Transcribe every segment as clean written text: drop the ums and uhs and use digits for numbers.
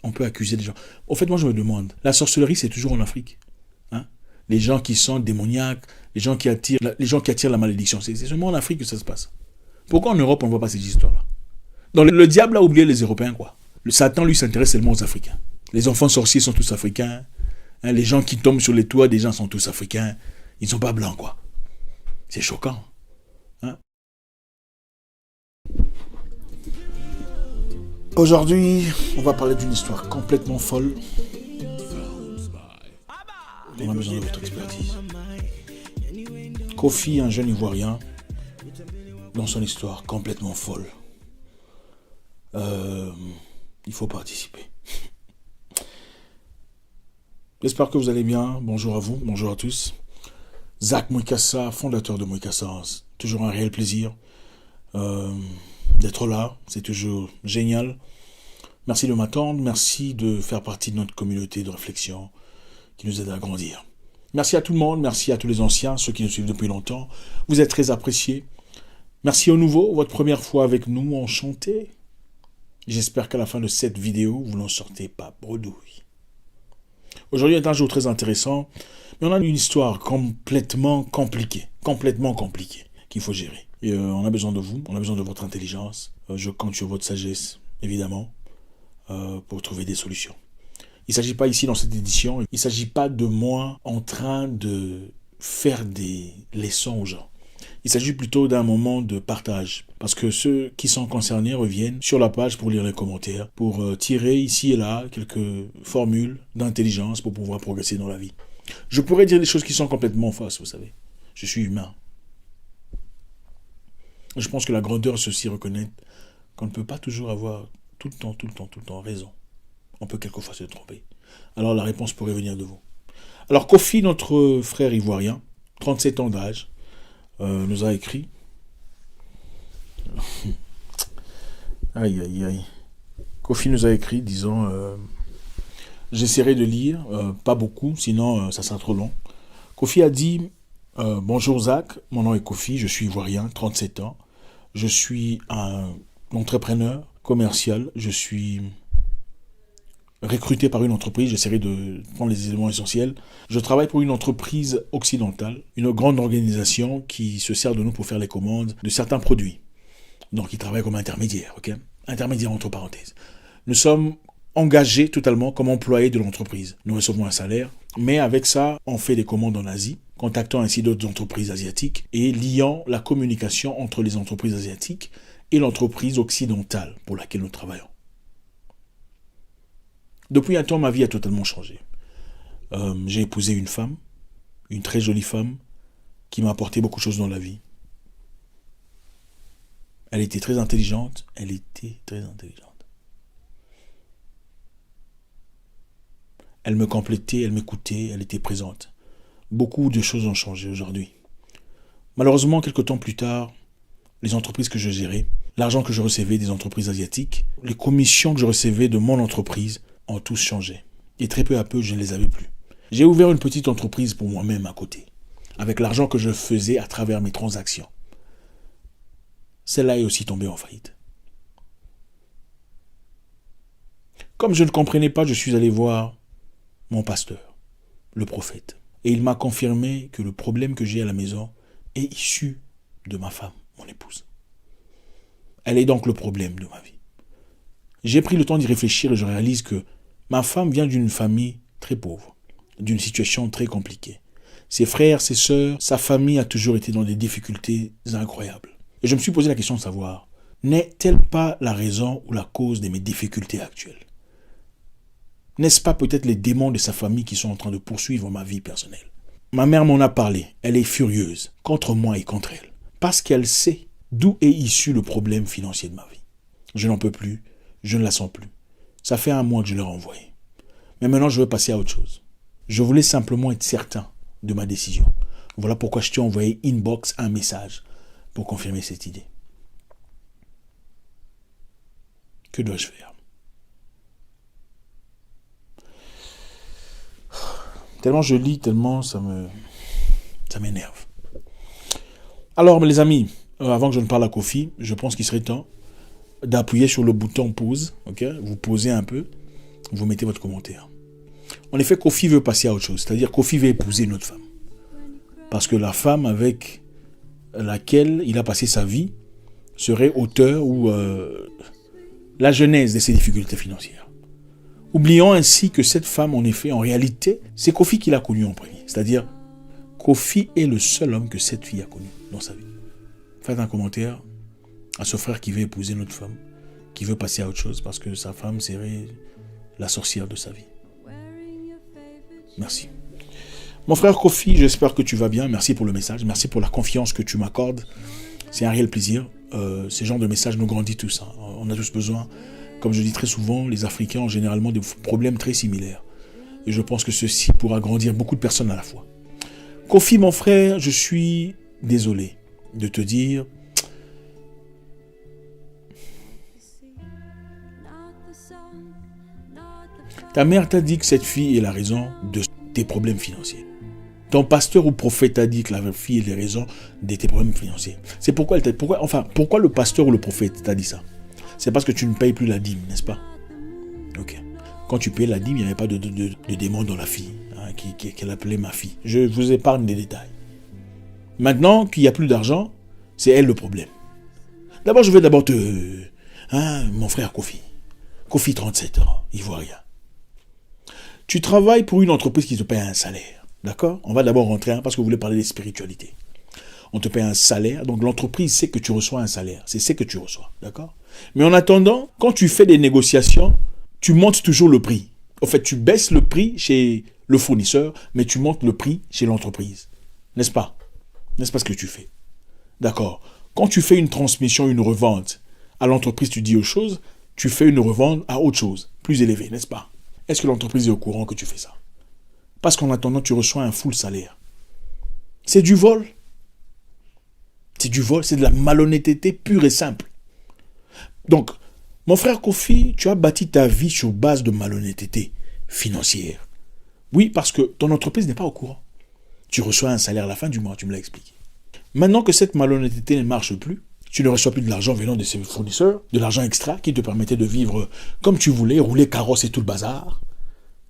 on peut accuser des gens. Au fait, moi, je me demande, la sorcellerie, c'est toujours en Afrique. Hein? Les gens qui sont démoniaques, les gens qui attirent la malédiction, c'est seulement en Afrique que ça se passe. Pourquoi en Europe, on ne voit pas ces histoires-là? Donc, le diable a oublié les Européens, quoi. Le Satan, lui, s'intéresse seulement aux Africains. Les enfants sorciers sont tous africains. Hein, les gens qui tombent sur les toits des gens sont tous africains. Ils ne sont pas blancs, quoi. C'est choquant. Hein? Aujourd'hui, on va parler d'une histoire complètement folle. On a besoin de votre expertise. Kofi, un jeune Ivoirien, dans son histoire complètement folle. Il faut participer. J'espère que vous allez bien. Bonjour à vous, bonjour à tous. Zach Mwikassa, fondateur de Mwikassa. Toujours un réel plaisir d'être là. C'est toujours génial. Merci de m'attendre. Merci de faire partie de notre communauté de réflexion qui nous aide à grandir. Merci à tout le monde. Merci à tous les anciens, ceux qui nous suivent depuis longtemps. Vous êtes très appréciés. Merci aux nouveaux. Votre première fois avec nous, enchanté. J'espère qu'à la fin de cette vidéo, vous n'en sortez pas bredouille. Aujourd'hui est un jour très intéressant, mais on a une histoire complètement compliquée, qu'il faut gérer. Et on a besoin de vous, on a besoin de votre intelligence. Je compte sur votre sagesse, évidemment, pour trouver des solutions. Il ne s'agit pas ici, dans cette édition, il ne s'agit pas de moi en train de faire des leçons aux gens. Il s'agit plutôt d'un moment de partage, parce que ceux qui sont concernés reviennent sur la page pour lire les commentaires, pour tirer ici et là quelques formules d'intelligence pour pouvoir progresser dans la vie. Je pourrais dire des choses qui sont complètement fausses, vous savez. Je suis humain. Je pense que la grandeur, c'est aussi reconnaître qu'on ne peut pas toujours avoir tout le temps raison. On peut quelquefois se tromper. Alors la réponse pourrait venir de vous. Alors Kofi, notre frère ivoirien, 37 ans d'âge, nous a écrit. Aïe. Kofi nous a écrit, disons, j'essaierai de lire, pas beaucoup, sinon ça sera trop long. Kofi a dit, bonjour Zach, mon nom est Kofi, je suis ivoirien, 37 ans. Je suis un entrepreneur commercial, je suis recruté par une entreprise, j'essaierai de prendre les éléments essentiels. Je travaille pour une entreprise occidentale, une grande organisation qui se sert de nous pour faire les commandes de certains produits. Donc, ils travaillent comme intermédiaires, ok? Intermédiaires entre parenthèses. Nous sommes engagés totalement comme employés de l'entreprise. Nous recevons un salaire, mais avec ça, on fait des commandes en Asie, contactant ainsi d'autres entreprises asiatiques et liant la communication entre les entreprises asiatiques et l'entreprise occidentale pour laquelle nous travaillons. Depuis un temps, ma vie a totalement changé. J'ai épousé une femme, une très jolie femme, qui m'a apporté beaucoup de choses dans la vie. Elle était très intelligente. Elle me complétait, elle m'écoutait, elle était présente. Beaucoup de choses ont changé aujourd'hui. Malheureusement, quelques temps plus tard, les entreprises que je gérais, l'argent que je recevais des entreprises asiatiques, les commissions que je recevais de mon entreprise, ont tous changé. Et très peu à peu, je ne les avais plus. J'ai ouvert une petite entreprise pour moi-même à côté, avec l'argent que je faisais à travers mes transactions. Celle-là est aussi tombée en faillite. Comme je ne comprenais pas, je suis allé voir mon pasteur, le prophète. Et il m'a confirmé que le problème que j'ai à la maison est issu de ma femme, mon épouse. Elle est donc le problème de ma vie. J'ai pris le temps d'y réfléchir et je réalise que ma femme vient d'une famille très pauvre, d'une situation très compliquée. Ses frères, ses sœurs, sa famille a toujours été dans des difficultés incroyables. Et je me suis posé la question de savoir, n'est-elle pas la raison ou la cause de mes difficultés actuelles? N'est-ce pas peut-être les démons de sa famille qui sont en train de poursuivre ma vie personnelle? Ma mère m'en a parlé, elle est furieuse, contre moi et contre elle, parce qu'elle sait d'où est issu le problème financier de ma vie. Je n'en peux plus. Je ne la sens plus. Ça fait un mois que je l'ai renvoyée. Mais maintenant, je veux passer à autre chose. Je voulais simplement être certain de ma décision. Voilà pourquoi je t'ai envoyé inbox un message pour confirmer cette idée. Que dois-je faire? Tellement je lis, tellement ça m'énerve. Alors, les amis, avant que je ne parle à Kofi, je pense qu'il serait temps d'appuyer sur le bouton pause, ok? Vous posez un peu, vous mettez votre commentaire. En effet, Kofi veut passer à autre chose. C'est-à-dire Kofi veut épouser une autre femme. Parce que la femme avec laquelle il a passé sa vie serait auteur ou la genèse de ses difficultés financières. Oublions ainsi que cette femme, en effet, en réalité, c'est Kofi qui l'a connue en premier. C'est-à-dire, Kofi est le seul homme que cette fille a connu dans sa vie. Faites un commentaire à ce frère qui veut épouser notre femme, qui veut passer à autre chose parce que sa femme serait la sorcière de sa vie. Merci. Mon frère Kofi, j'espère que tu vas bien. Merci pour le message. Merci pour la confiance que tu m'accordes. C'est un réel plaisir. Ce genre de message nous grandit tous. Hein. On a tous besoin. Comme je dis très souvent, les Africains ont généralement des problèmes très similaires. Et je pense que ceci pourra grandir beaucoup de personnes à la fois. Kofi, mon frère, je suis désolé de te dire... Ta mère t'a dit que cette fille est la raison de tes problèmes financiers. Ton pasteur ou prophète t'a dit que la fille est la raison de tes problèmes financiers. C'est pourquoi le pasteur ou le prophète t'a dit ça? C'est parce que tu ne payes plus la dîme, n'est-ce pas? Ok. Quand tu payais la dîme, il n'y avait pas de démon dans la fille, hein, qu'elle appelait ma fille. Je vous épargne des détails. Maintenant qu'il n'y a plus d'argent, c'est elle le problème. D'abord, je vais te... mon frère Kofi. Kofi, 37 ans, ivoirien. Tu travailles pour une entreprise qui te paye un salaire. D'accord? On va d'abord rentrer, parce que vous voulez parler des spiritualités. On te paye un salaire, donc l'entreprise sait que tu reçois un salaire. C'est ce que tu reçois. D'accord? Mais en attendant, quand tu fais des négociations, tu montes toujours le prix. En fait, tu baisses le prix chez le fournisseur, mais tu montes le prix chez l'entreprise. N'est-ce pas? N'est-ce pas ce que tu fais? D'accord. Quand tu fais une transmission, une revente à l'entreprise, tu dis aux choses, tu fais une revente à autre chose, plus élevée, n'est-ce pas? Est-ce que l'entreprise est au courant que tu fais ça? Parce qu'en attendant, tu reçois un full salaire. C'est du vol. C'est du vol, c'est de la malhonnêteté pure et simple. Donc, mon frère Kofi, tu as bâti ta vie sur base de malhonnêteté financière. Oui, parce que ton entreprise n'est pas au courant. Tu reçois un salaire à la fin du mois, tu me l'as expliqué. Maintenant que cette malhonnêteté ne marche plus, tu ne reçois plus de l'argent venant de ces fournisseurs, de l'argent extra qui te permettait de vivre comme tu voulais, rouler carrosse et tout le bazar.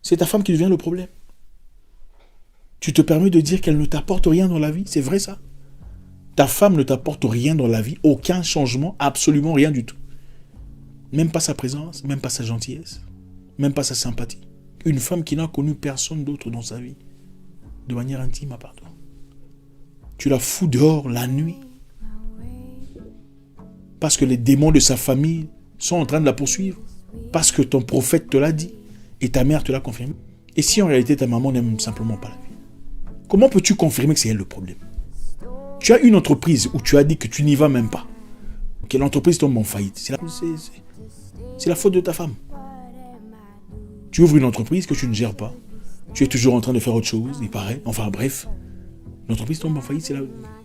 C'est ta femme qui devient le problème. Tu te permets de dire qu'elle ne t'apporte rien dans la vie, c'est vrai ça? Ta femme ne t'apporte rien dans la vie, aucun changement, absolument rien du tout. Même pas sa présence, même pas sa gentillesse, même pas sa sympathie. Une femme qui n'a connu personne d'autre dans sa vie, de manière intime à part toi. Tu la fous dehors la nuit, parce que les démons de sa famille sont en train de la poursuivre, parce que ton prophète te l'a dit, et ta mère te l'a confirmé. Et si en réalité ta maman n'aime simplement pas la vie, comment peux-tu confirmer que c'est elle le problème? Tu as une entreprise où tu as dit que tu n'y vas même pas, que l'entreprise tombe en faillite. C'est la faute de ta femme. Tu ouvres une entreprise que tu ne gères pas, tu es toujours en train de faire autre chose, il paraît, enfin bref, l'entreprise tombe en faillite,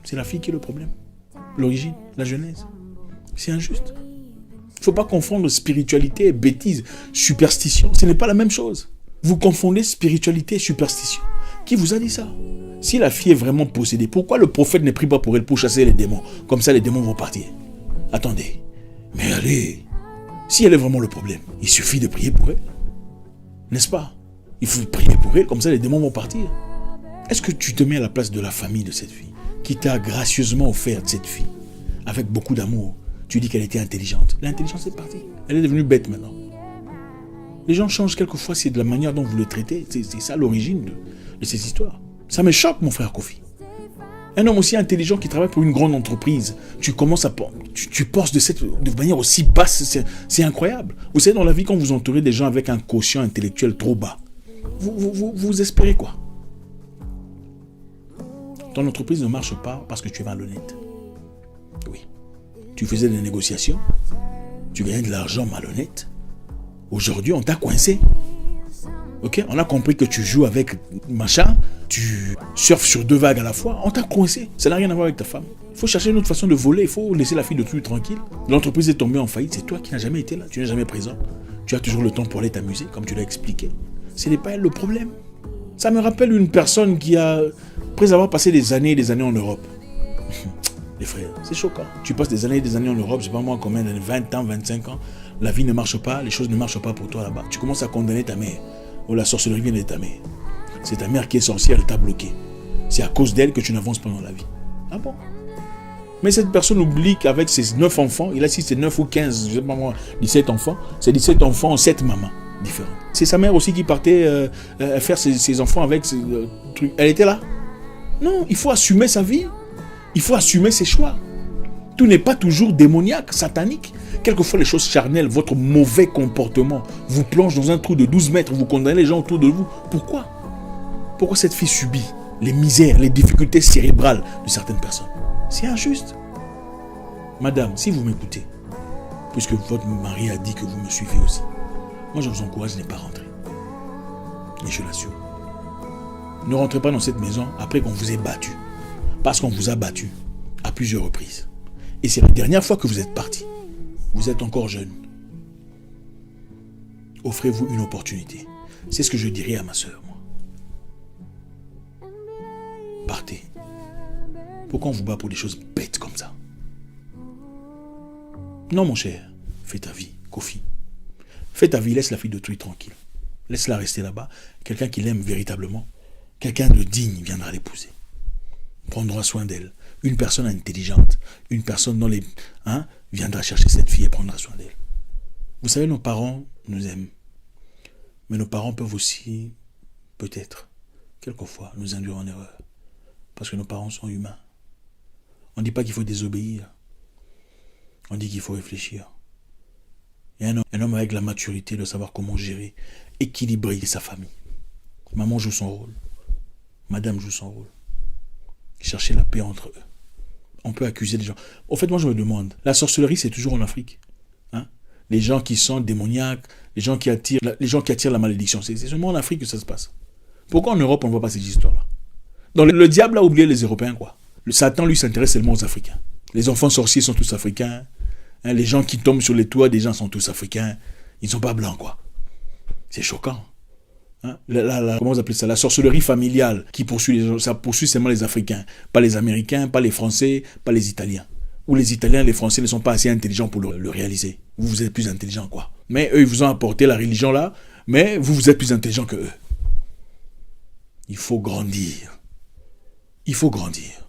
c'est la fille qui est le problème. L'origine, la genèse. C'est injuste. Il ne faut pas confondre spiritualité et bêtise, superstition. Ce n'est pas la même chose. Vous confondez spiritualité et superstition. Qui vous a dit ça? Si la fille est vraiment possédée, pourquoi le prophète ne prie pas pour elle pour chasser les démons? Comme ça, les démons vont partir. Attendez. Mais allez, si elle est vraiment le problème, il suffit de prier pour elle. N'est-ce pas? Il faut prier pour elle, comme ça les démons vont partir. Est-ce que tu te mets à la place de la famille de cette fille, qui t'a gracieusement offert cette fille, avec beaucoup d'amour? Tu dis qu'elle était intelligente. L'intelligence est partie. Elle est devenue bête maintenant. Les gens changent quelquefois, c'est de la manière dont vous le traitez. C'est ça l'origine de ces histoires. Ça me choque, mon frère Kofi. Un homme aussi intelligent qui travaille pour une grande entreprise, tu commences à... Tu penses de manière aussi basse, c'est incroyable. Vous savez, dans la vie, quand vous entourez des gens avec un quotient intellectuel trop bas, vous espérez quoi? Ton entreprise ne marche pas parce que tu es malhonnête. Oui. Tu faisais des négociations, tu gagnais de l'argent malhonnête. Aujourd'hui, on t'a coincé. Ok? On a compris que tu joues avec machin, tu surfes sur 2 vagues à la fois, on t'a coincé. Ça n'a rien à voir avec ta femme. Il faut chercher une autre façon de voler, il faut laisser la fille de tout tranquille. L'entreprise est tombée en faillite, c'est toi qui n'as jamais été là, tu n'es jamais présent. Tu as toujours le temps pour aller t'amuser, comme tu l'as expliqué. Ce n'est pas elle le problème. Ça me rappelle une personne qui a, après avoir passé des années et des années en Europe, les frères, c'est choquant. Tu passes des années en Europe, je sais pas moi combien d'années, 20 ans, 25 ans. la vie ne marche pas, les choses ne marchent pas pour toi là-bas. Tu commences à condamner ta mère. Oh, la sorcellerie vient de ta mère. C'est ta mère qui est sorcière, elle t'a bloqué. C'est à cause d'elle que tu n'avances pas dans la vie. Ah bon? Mais cette personne oublie qu'avec ses 9 enfants, il a si c'est 9 ou 15, je sais pas moi, 17 enfants, c'est 17 enfants, 7 mamans différentes. C'est sa mère aussi qui partait faire ses enfants avec ses trucs. Elle était là? Non, il faut assumer sa vie. Il faut assumer ses choix. Tout n'est pas toujours démoniaque, satanique. Quelquefois, les choses charnelles, votre mauvais comportement vous plonge dans un trou de 12 mètres, vous condamnez les gens autour de vous. Pourquoi? Pourquoi cette fille subit les misères, les difficultés cérébrales de certaines personnes? C'est injuste. Madame, si vous m'écoutez, puisque votre mari a dit que vous me suivez aussi, moi je vous encourage à ne pas rentrer. Et je l'assure. Ne rentrez pas dans cette maison après qu'on vous ait battu. Parce qu'on vous a battu à plusieurs reprises. Et c'est la dernière fois que vous êtes parti. Vous êtes encore jeune. Offrez-vous une opportunité. C'est ce que je dirais à ma soeur, moi. Partez. Pourquoi on vous bat pour des choses bêtes comme ça? Non, mon cher. Fais ta vie, Kofi. Fais ta vie, laisse la fille d'autrui tranquille. Laisse-la rester là-bas. Quelqu'un qui l'aime véritablement, quelqu'un de digne viendra l'épouser. Prendra soin d'elle. Une personne intelligente, une personne dans les... viendra chercher cette fille et prendra soin d'elle. Vous savez, nos parents nous aiment. Mais nos parents peuvent aussi, peut-être, quelquefois, nous induire en erreur. Parce que nos parents sont humains. On ne dit pas qu'il faut désobéir. On dit qu'il faut réfléchir. Et un homme avec la maturité de savoir comment gérer, équilibrer sa famille. Maman joue son rôle. Madame joue son rôle. Chercher la paix entre eux. On peut accuser les gens. Au fait, moi je me demande, la sorcellerie c'est toujours en Afrique. Les gens qui sont démoniaques, les gens qui attirent la malédiction, c'est seulement en Afrique que ça se passe. Pourquoi en Europe on ne voit pas ces histoires-là? Donc le diable a oublié les Européens, quoi. Le Satan, lui, s'intéresse seulement aux Africains. Les enfants sorciers sont tous africains. Les gens qui tombent sur les toits des gens sont tous africains. Ils ne sont pas blancs, quoi. C'est choquant. Comment vous appelez ça? La sorcellerie familiale qui poursuit les gens, ça poursuit seulement les Africains. Pas les Américains, pas les Français, pas les Italiens. Ou les Italiens et les Français ne sont pas assez intelligents pour le réaliser. Vous êtes plus intelligents, quoi. Mais eux, ils vous ont apporté la religion là, mais vous êtes plus intelligents que eux. Il faut grandir. Il faut grandir.